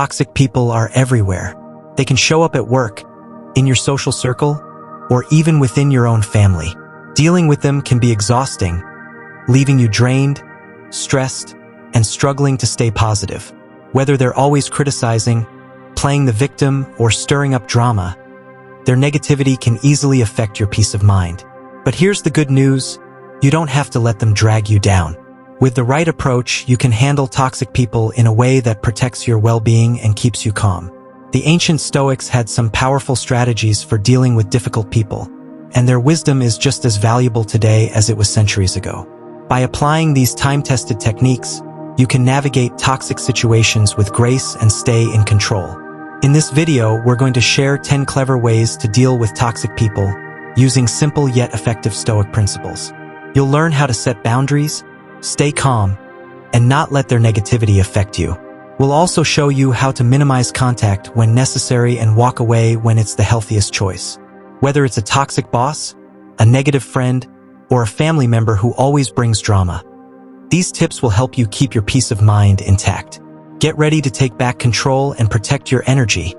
toxic people are everywhere. They can show up at work, in your social circle, or even within your own family. Dealing with them can be exhausting, leaving you drained, stressed, and struggling to stay positive. Whether they're always criticizing, playing the victim, or stirring up drama, their negativity can easily affect your peace of mind. But here's the good news: you don't have to let them drag you down. With the right approach, you can handle toxic people in a way that protects your well-being and keeps you calm. The ancient Stoics had some powerful strategies for dealing with difficult people, and their wisdom is just as valuable today as it was centuries ago. By applying these time-tested techniques, you can navigate toxic situations with grace and stay in control. In this video, we're going to share 10 clever ways to deal with toxic people using simple yet effective Stoic principles. You'll learn how to set boundaries, stay calm, and not let their negativity affect you. We'll also show you how to minimize contact when necessary and walk away when it's the healthiest choice. Whether it's a toxic boss, a negative friend, or a family member who always brings drama, these tips will help you keep your peace of mind intact. Get ready to take back control and protect your energy,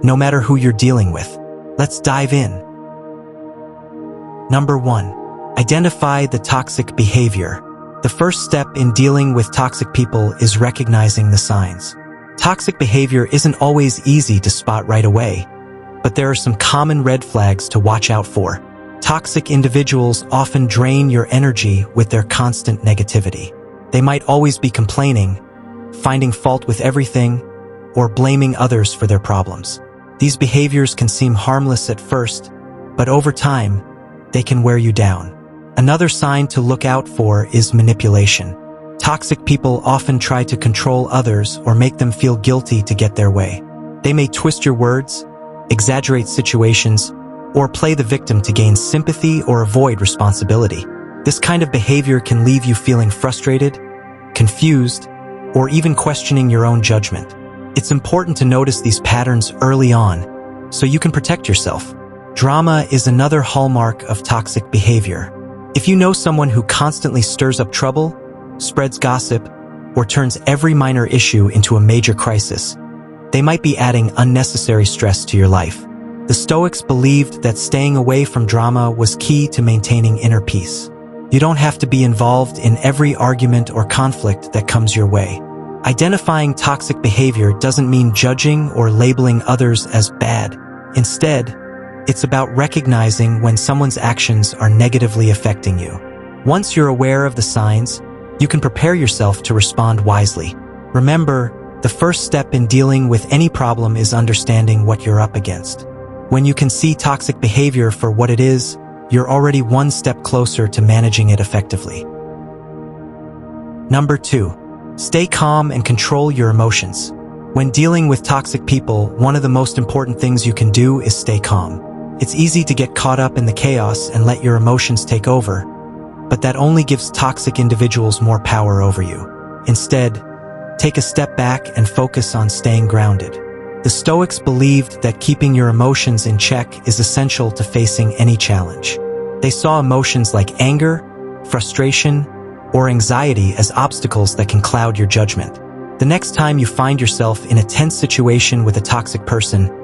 no matter who you're dealing with. Let's dive in. Number 1. Identify the toxic behavior. The first step in dealing with toxic people is recognizing the signs. Toxic behavior isn't always easy to spot right away, but there are some common red flags to watch out for. Toxic individuals often drain your energy with their constant negativity. They might always be complaining, finding fault with everything, or blaming others for their problems. These behaviors can seem harmless at first, but over time, they can wear you down. Another sign to look out for is manipulation. Toxic people often try to control others or make them feel guilty to get their way. They may twist your words, exaggerate situations, or play the victim to gain sympathy or avoid responsibility. This kind of behavior can leave you feeling frustrated, confused, or even questioning your own judgment. It's important to notice these patterns early on so you can protect yourself. Drama is another hallmark of toxic behavior. If you know someone who constantly stirs up trouble, spreads gossip, or turns every minor issue into a major crisis, they might be adding unnecessary stress to your life. The Stoics believed that staying away from drama was key to maintaining inner peace. You don't have to be involved in every argument or conflict that comes your way. Identifying toxic behavior doesn't mean judging or labeling others as bad. Instead, it's about recognizing when someone's actions are negatively affecting you. Once you're aware of the signs, you can prepare yourself to respond wisely. Remember, the first step in dealing with any problem is understanding what you're up against. When you can see toxic behavior for what it is, you're already one step closer to managing it effectively. Number 2. Stay calm and control your emotions. When dealing with toxic people, one of the most important things you can do is stay calm. It's easy to get caught up in the chaos and let your emotions take over, but that only gives toxic individuals more power over you. Instead, take a step back and focus on staying grounded. The Stoics believed that keeping your emotions in check is essential to facing any challenge. They saw emotions like anger, frustration, or anxiety as obstacles that can cloud your judgment. The next time you find yourself in a tense situation with a toxic person,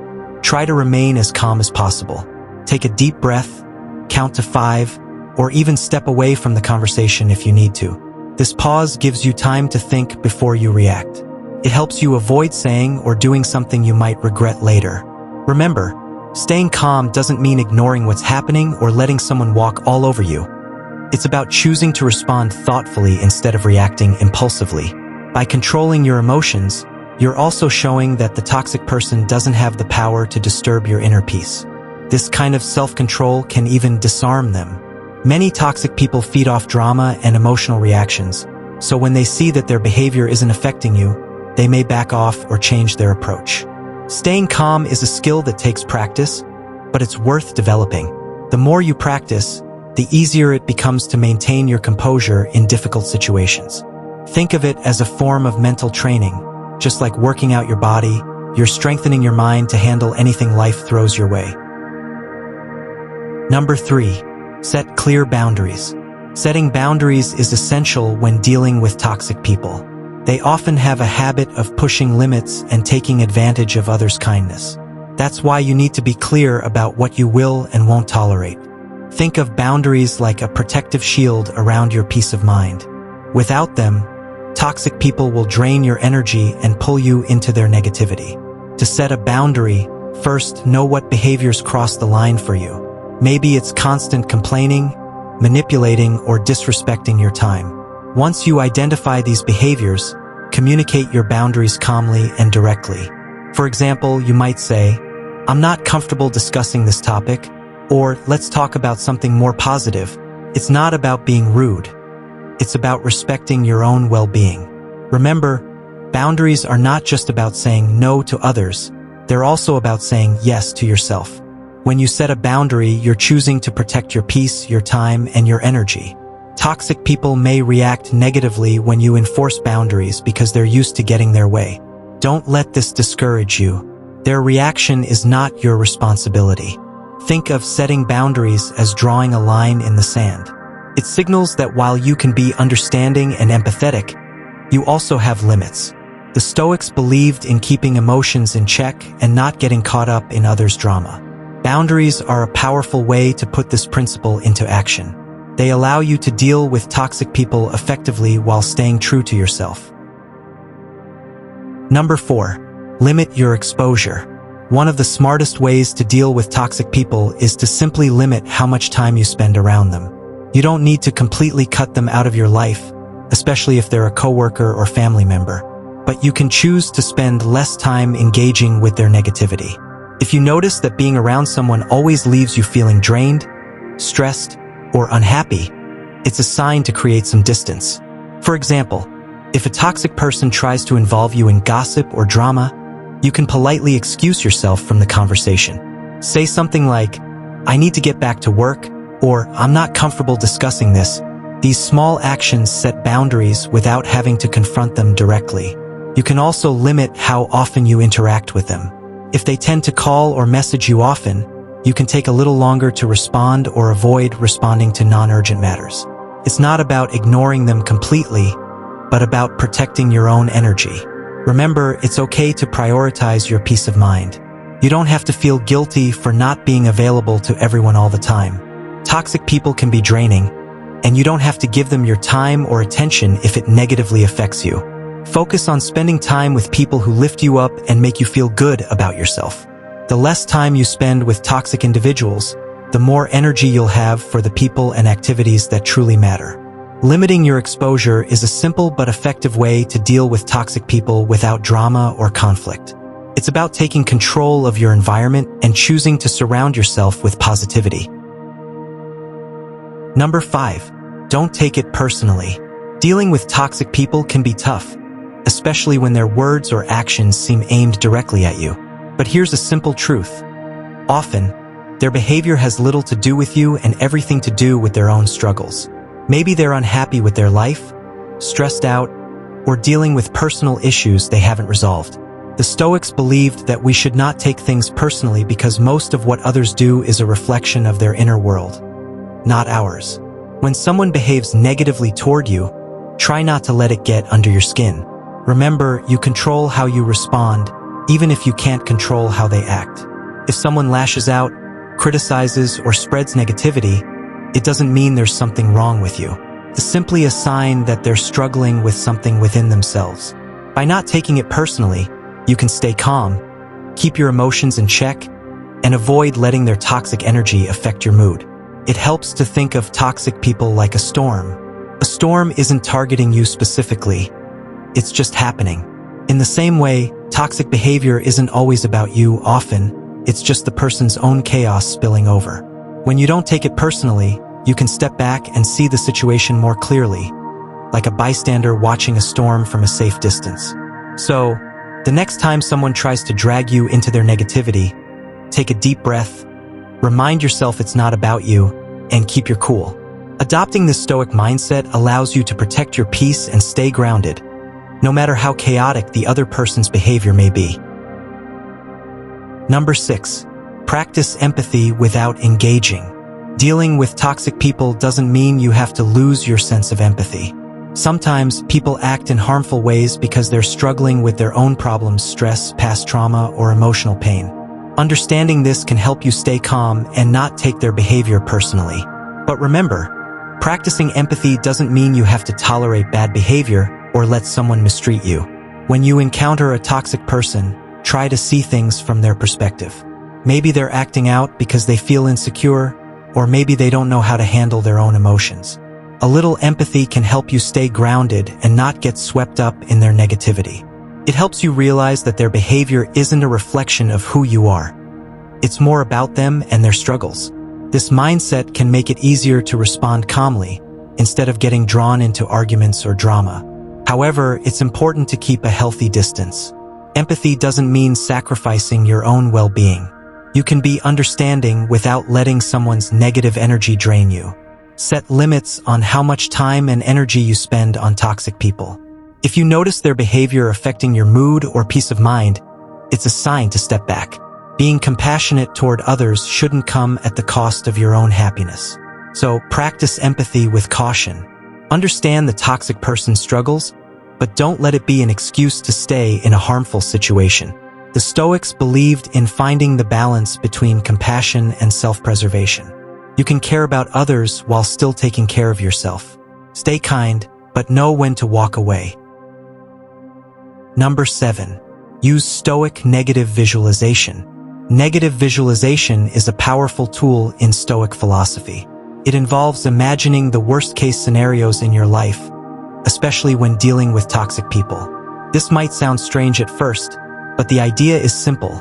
try to remain as calm as possible. Take a deep breath, count to 5, or even step away from the conversation if you need to. This pause gives you time to think before you react. It helps you avoid saying or doing something you might regret later. Remember, staying calm doesn't mean ignoring what's happening or letting someone walk all over you. It's about choosing to respond thoughtfully instead of reacting impulsively. By controlling your emotions, you're also showing that the toxic person doesn't have the power to disturb your inner peace. This kind of self-control can even disarm them. Many toxic people feed off drama and emotional reactions, so when they see that their behavior isn't affecting you, they may back off or change their approach. Staying calm is a skill that takes practice, but it's worth developing. The more you practice, the easier it becomes to maintain your composure in difficult situations. Think of it as a form of mental training. Just like working out your body, you're strengthening your mind to handle anything life throws your way. Number 3. Set clear boundaries. Setting boundaries is essential when dealing with toxic people. They often have a habit of pushing limits and taking advantage of others' kindness. That's why you need to be clear about what you will and won't tolerate. Think of boundaries like a protective shield around your peace of mind. Without them, toxic people will drain your energy and pull you into their negativity. To set a boundary, first know what behaviors cross the line for you. Maybe it's constant complaining, manipulating, or disrespecting your time. Once you identify these behaviors, communicate your boundaries calmly and directly. For example, you might say, "I'm not comfortable discussing this topic," or "Let's talk about something more positive." It's not about being rude. It's about respecting your own well-being. Remember, boundaries are not just about saying no to others, they're also about saying yes to yourself. When you set a boundary, you're choosing to protect your peace, your time, and your energy. Toxic people may react negatively when you enforce boundaries because they're used to getting their way. Don't let this discourage you. Their reaction is not your responsibility. Think of setting boundaries as drawing a line in the sand. It signals that while you can be understanding and empathetic, you also have limits. The Stoics believed in keeping emotions in check and not getting caught up in others' drama. Boundaries are a powerful way to put this principle into action. They allow you to deal with toxic people effectively while staying true to yourself. Number 4. Limit your exposure. One of the smartest ways to deal with toxic people is to simply limit how much time you spend around them. You don't need to completely cut them out of your life, especially if they're a coworker or family member. But you can choose to spend less time engaging with their negativity. If you notice that being around someone always leaves you feeling drained, stressed, or unhappy, it's a sign to create some distance. For example, if a toxic person tries to involve you in gossip or drama, you can politely excuse yourself from the conversation. Say something like, "I need to get back to work," or "I'm not comfortable discussing this." These small actions set boundaries without having to confront them directly. You can also limit how often you interact with them. If they tend to call or message you often, you can take a little longer to respond or avoid responding to non-urgent matters. It's not about ignoring them completely, but about protecting your own energy. Remember, it's okay to prioritize your peace of mind. You don't have to feel guilty for not being available to everyone all the time. Toxic people can be draining, and you don't have to give them your time or attention if it negatively affects you. Focus on spending time with people who lift you up and make you feel good about yourself. The less time you spend with toxic individuals, the more energy you'll have for the people and activities that truly matter. Limiting your exposure is a simple but effective way to deal with toxic people without drama or conflict. It's about taking control of your environment and choosing to surround yourself with positivity. Number 5. Don't take it personally. Dealing with toxic people can be tough, especially when their words or actions seem aimed directly at you. But here's a simple truth. Often, their behavior has little to do with you and everything to do with their own struggles. Maybe they're unhappy with their life, stressed out, or dealing with personal issues they haven't resolved. The Stoics believed that we should not take things personally because most of what others do is a reflection of their inner world, not ours. When someone behaves negatively toward you, try not to let it get under your skin. Remember, you control how you respond, even if you can't control how they act. If someone lashes out, criticizes, or spreads negativity, it doesn't mean there's something wrong with you. It's simply a sign that they're struggling with something within themselves. By not taking it personally, you can stay calm, keep your emotions in check, and avoid letting their toxic energy affect your mood. It helps to think of toxic people like a storm. A storm isn't targeting you specifically, it's just happening. In the same way, toxic behavior isn't always about you. Often, it's just the person's own chaos spilling over. When you don't take it personally, you can step back and see the situation more clearly, like a bystander watching a storm from a safe distance. So, the next time someone tries to drag you into their negativity, take a deep breath, remind yourself it's not about you, and keep your cool. Adopting this Stoic mindset allows you to protect your peace and stay grounded, no matter how chaotic the other person's behavior may be. Number 6. Practice empathy without engaging. Dealing with toxic people doesn't mean you have to lose your sense of empathy. Sometimes people act in harmful ways because they're struggling with their own problems, stress, past trauma, or emotional pain. Understanding this can help you stay calm and not take their behavior personally. But remember, practicing empathy doesn't mean you have to tolerate bad behavior or let someone mistreat you. When you encounter a toxic person, try to see things from their perspective. Maybe they're acting out because they feel insecure, or maybe they don't know how to handle their own emotions. A little empathy can help you stay grounded and not get swept up in their negativity. It helps you realize that their behavior isn't a reflection of who you are. It's more about them and their struggles. This mindset can make it easier to respond calmly, instead of getting drawn into arguments or drama. However, it's important to keep a healthy distance. Empathy doesn't mean sacrificing your own well-being. You can be understanding without letting someone's negative energy drain you. Set limits on how much time and energy you spend on toxic people. If you notice their behavior affecting your mood or peace of mind, it's a sign to step back. Being compassionate toward others shouldn't come at the cost of your own happiness. So practice empathy with caution. Understand the toxic person's struggles, but don't let it be an excuse to stay in a harmful situation. The Stoics believed in finding the balance between compassion and self-preservation. You can care about others while still taking care of yourself. Stay kind, but know when to walk away. Number 7. Use Stoic negative visualization. Negative visualization is a powerful tool in Stoic philosophy. It involves imagining the worst-case scenarios in your life, especially when dealing with toxic people. This might sound strange at first, but the idea is simple.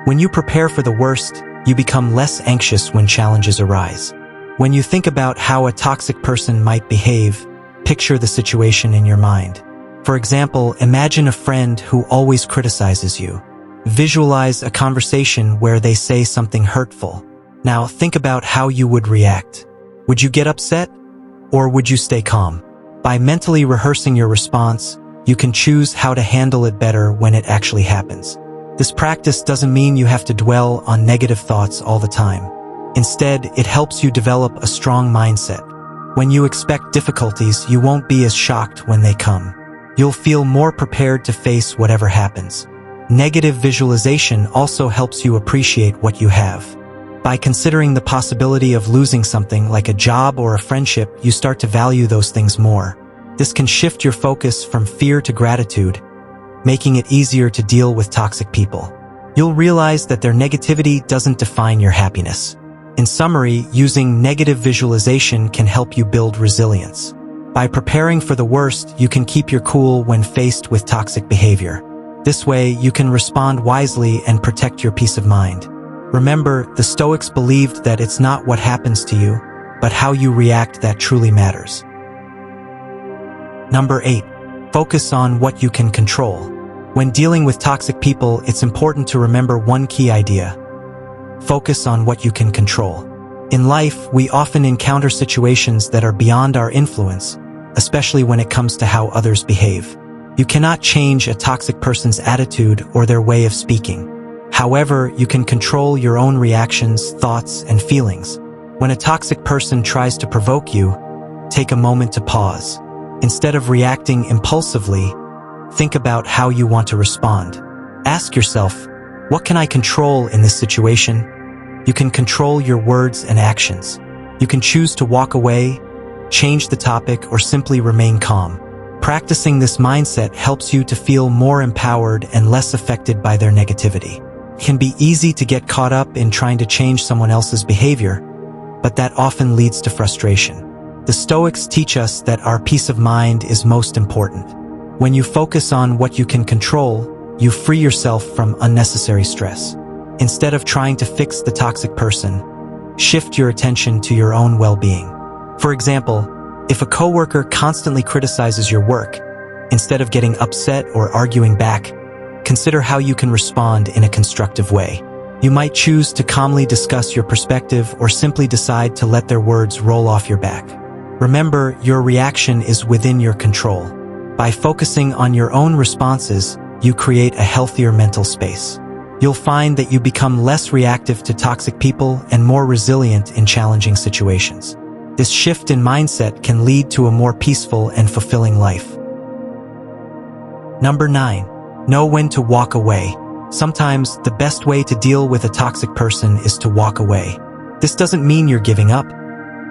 When you prepare for the worst, you become less anxious when challenges arise. When you think about how a toxic person might behave, picture the situation in your mind. For example, imagine a friend who always criticizes you. Visualize a conversation where they say something hurtful. Now think about how you would react. Would you get upset, or would you stay calm? By mentally rehearsing your response, you can choose how to handle it better when it actually happens. This practice doesn't mean you have to dwell on negative thoughts all the time. Instead, it helps you develop a strong mindset. When you expect difficulties, you won't be as shocked when they come. You'll feel more prepared to face whatever happens. Negative visualization also helps you appreciate what you have. By considering the possibility of losing something like a job or a friendship, you start to value those things more. This can shift your focus from fear to gratitude, making it easier to deal with toxic people. You'll realize that their negativity doesn't define your happiness. In summary, using negative visualization can help you build resilience. By preparing for the worst, you can keep your cool when faced with toxic behavior. This way, you can respond wisely and protect your peace of mind. Remember, the Stoics believed that it's not what happens to you, but how you react that truly matters. Number 8. Focus on what you can control. When dealing with toxic people, it's important to remember one key idea. Focus on what you can control. In life, we often encounter situations that are beyond our influence, especially when it comes to how others behave. You cannot change a toxic person's attitude or their way of speaking. However, you can control your own reactions, thoughts, and feelings. When a toxic person tries to provoke you, take a moment to pause. Instead of reacting impulsively, think about how you want to respond. Ask yourself, what can I control in this situation? You can control your words and actions. You can choose to walk away, change the topic, or simply remain calm. Practicing this mindset helps you to feel more empowered and less affected by their negativity. It can be easy to get caught up in trying to change someone else's behavior, but that often leads to frustration. The Stoics teach us that our peace of mind is most important. When you focus on what you can control, you free yourself from unnecessary stress. Instead of trying to fix the toxic person, shift your attention to your own well-being. For example, if a coworker constantly criticizes your work, instead of getting upset or arguing back, consider how you can respond in a constructive way. You might choose to calmly discuss your perspective or simply decide to let their words roll off your back. Remember, your reaction is within your control. By focusing on your own responses, you create a healthier mental space. You'll find that you become less reactive to toxic people and more resilient in challenging situations. This shift in mindset can lead to a more peaceful and fulfilling life. Number 9. Know when to walk away. Sometimes, the best way to deal with a toxic person is to walk away. This doesn't mean you're giving up.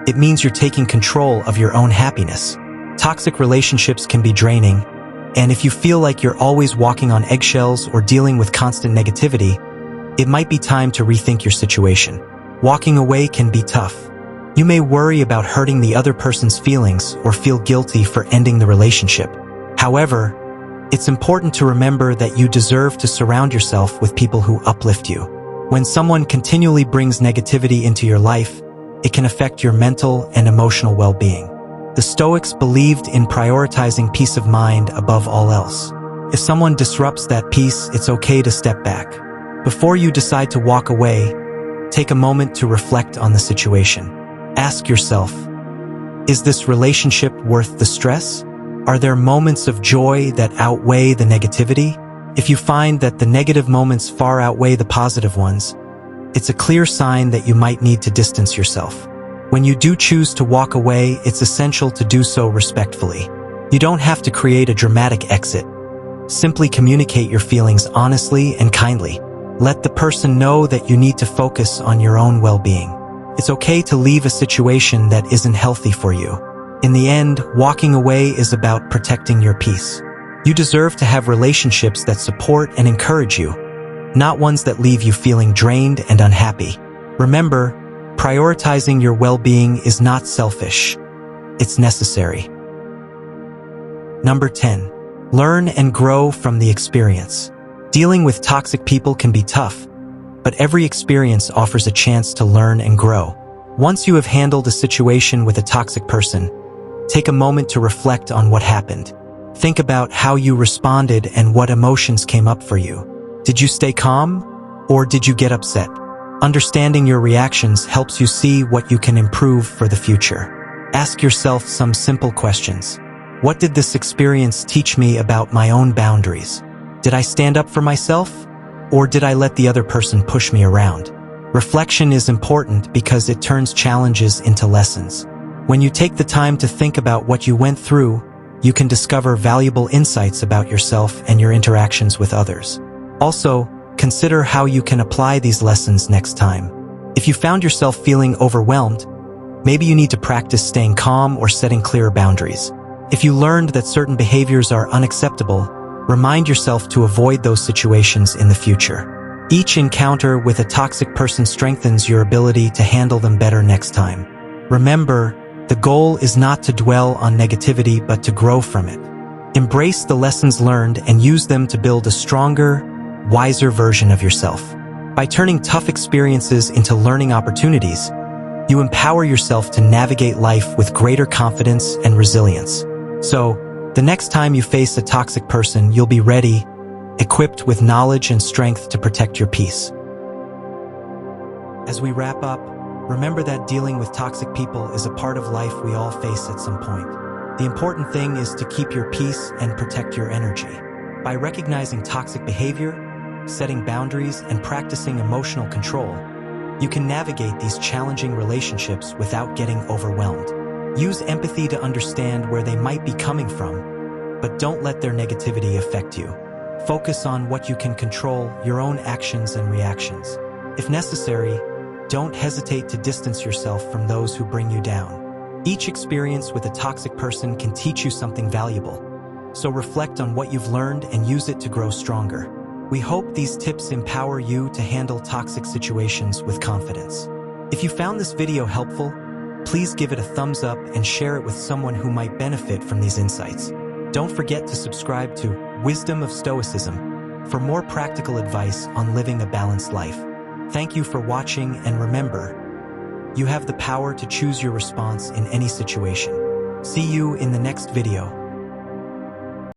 It means you're taking control of your own happiness. Toxic relationships can be draining, and if you feel like you're always walking on eggshells or dealing with constant negativity, it might be time to rethink your situation. Walking away can be tough. You may worry about hurting the other person's feelings or feel guilty for ending the relationship. However, it's important to remember that you deserve to surround yourself with people who uplift you. When someone continually brings negativity into your life, it can affect your mental and emotional well-being. The Stoics believed in prioritizing peace of mind above all else. If someone disrupts that peace, it's okay to step back. Before you decide to walk away, take a moment to reflect on the situation. Ask yourself, is this relationship worth the stress? Are there moments of joy that outweigh the negativity? If you find that the negative moments far outweigh the positive ones, it's a clear sign that you might need to distance yourself. When you do choose to walk away, it's essential to do so respectfully. You don't have to create a dramatic exit. Simply communicate your feelings honestly and kindly. Let the person know that you need to focus on your own well-being. It's okay to leave a situation that isn't healthy for you. In the end, walking away is about protecting your peace. You deserve to have relationships that support and encourage you, not ones that leave you feeling drained and unhappy. Remember, prioritizing your well-being is not selfish. It's necessary. Number 10. Learn and grow from the experience. Dealing with toxic people can be tough, but every experience offers a chance to learn and grow. Once you have handled a situation with a toxic person, take a moment to reflect on what happened. Think about how you responded and what emotions came up for you. Did you stay calm, or did you get upset? Understanding your reactions helps you see what you can improve for the future. Ask yourself some simple questions. What did this experience teach me about my own boundaries? Did I stand up for myself, or did I let the other person push me around? Reflection is important because it turns challenges into lessons. When you take the time to think about what you went through, you can discover valuable insights about yourself and your interactions with others. Also, consider how you can apply these lessons next time. If you found yourself feeling overwhelmed, maybe you need to practice staying calm or setting clear boundaries. If you learned that certain behaviors are unacceptable, remind yourself to avoid those situations in the future. Each encounter with a toxic person strengthens your ability to handle them better next time. Remember, the goal is not to dwell on negativity but to grow from it. Embrace the lessons learned and use them to build a stronger, wiser version of yourself. By turning tough experiences into learning opportunities, you empower yourself to navigate life with greater confidence and resilience. So, the next time you face a toxic person, you'll be ready, equipped with knowledge and strength to protect your peace. As we wrap up, remember that dealing with toxic people is a part of life we all face at some point. The important thing is to keep your peace and protect your energy. By recognizing toxic behavior, setting boundaries, and practicing emotional control, you can navigate these challenging relationships without getting overwhelmed. Use empathy to understand where they might be coming from, but don't let their negativity affect you. Focus on what you can control, your own actions and reactions. If necessary, don't hesitate to distance yourself from those who bring you down. Each experience with a toxic person can teach you something valuable, so reflect on what you've learned and use it to grow stronger. We hope these tips empower you to handle toxic situations with confidence. If you found this video helpful, please give it a thumbs up and share it with someone who might benefit from these insights. Don't forget to subscribe to Wisdom of Stoicism for more practical advice on living a balanced life. Thank you for watching, and remember, you have the power to choose your response in any situation. See you in the next video.